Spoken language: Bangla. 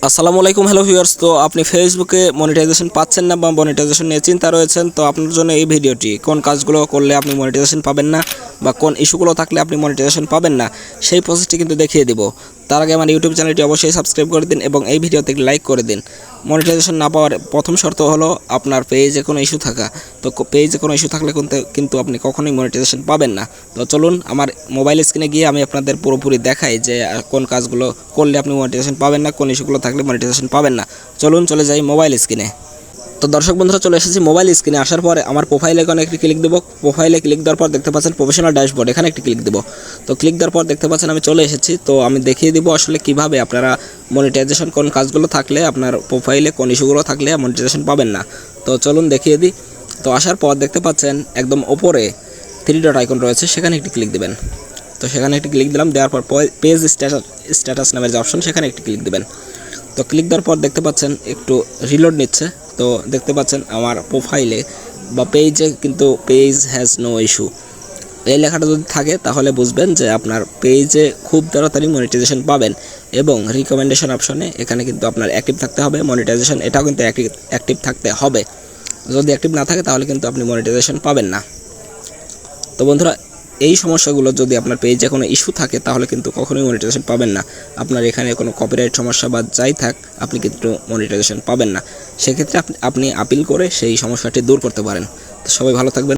আসসালামু আলাইকুম, হ্যালো ভিউয়ার্স। তো আপনি ফেসবুকে মনিটাইজেশন পাচ্ছেন না বা মনিটাইজেশন নিয়ে চিন্তা রয়েছেন, তো আপনার জন্য এই ভিডিওটি। কোন কাজগুলো করলে আপনি মনিটাইজেশন পাবেন না বা কোন ইস্যুগুলো থাকলে আপনি মনিটাইজেশন পাবেন না, সেই প্রসেসটি কিন্তু দেখিয়ে দিব। তার আগে আমার ইউটিউব চ্যানেলটি অবশ্যই সাবস্ক্রাইব করে দিন এবং এই ভিডিওতে একটি লাইক করে দিন। মনিটাইজেশন না পাওয়ার প্রথম শর্ত হলো আপনার পেজে কোনো ইস্যু থাকা। তো পেজে কোনো ইস্যু থাকলে কিন্তু আপনি কখনোই মনিটাইজেশন পাবেন না। তো চলুন আমার মোবাইল স্ক্রিনে গিয়ে আমি আপনাদের পুরোপুরি দেখাই যে কোন কাজগুলো করলে আপনি মনিটাইজেশন পাবেন না, কোন ইস্যুগুলো থাকলে মনিটাইজেশন পাবেন না। চলুন চলে যাই মোবাইল স্ক্রিনে। তো দর্শক বন্ধুরা, চলে এসেছি মোবাইল স্ক্রিনে। আসার পরে আমার প্রোফাইলে এখানে একটি ক্লিক দেবো। প্রোফাইলে ক্লিক দেওয়ার পর দেখতে পাচ্ছেন প্রফেশনাল ড্যাশবোর্ড, এখানে একটি ক্লিক দেবো। তো ক্লিক দেওয়ার পর দেখতে পাচ্ছেন আমি চলে এসেছি। তো আমি দেখিয়ে দিব আসলে কিভাবে আপনারা মনিটাইজেশন কোন কাজগুলো থাকলে আপনার প্রোফাইলে কোন ইস্যুগুলো থাকলে মনিটাইজেশন পাবেন না। তো চলুন দেখিয়ে দিই। তো আসার পর দেখতে পাচ্ছেন একদম ওপরে 3 ডট আইকন রয়েছে, সেখানে একটি ক্লিক দেবেন। তো সেখানে একটি ক্লিক দিলাম, দেওয়ার পর পেজ স্ট্যাটাস নামের যে অপশন, সেখানে একটি ক্লিক দেবেন। তো ক্লিক দেওয়ার পর দেখতে পাচ্ছেন একটু রিলোড নিচ্ছে। তো দেখতে পাচ্ছেন আমার প্রোফাইলে বা পেজে কিন্তু পেজ হ্যাজ নো ইস্যু এই লেখাটা যদি থাকে তাহলে বুঝবেন যে আপনার পেজে খুব তাড়াতাড়ি মনিটাইজেশন পাবেন। এবং রিকমেন্ডেশন অপশনে এখানে কিন্তু আপনার অ্যাক্টিভ থাকতে হবে মনিটাইজেশন, এটাও কিন্তু অ্যাক্টিভ থাকতে হবে। যদি অ্যাক্টিভ না থাকে তাহলে কিন্তু আপনি মনিটাইজেশন পাবেন না। তো বন্ধুরা, এই সমস্যাগুলো যদি আপনার পেজে কোনো ইস্যু থাকে তাহলে কিন্তু কখনোই মনিটাইজেশন পাবেন না। আপনার এখানে কোনো কপিরাইট সমস্যা বা যাই থাক, আপনি কিন্তু মনিটাইজেশন পাবেন না। সেক্ষেত্রে আপনি আপিল করে সেই সমস্যাটি দূর করতে পারেন। তো সবাই ভালো থাকবেন।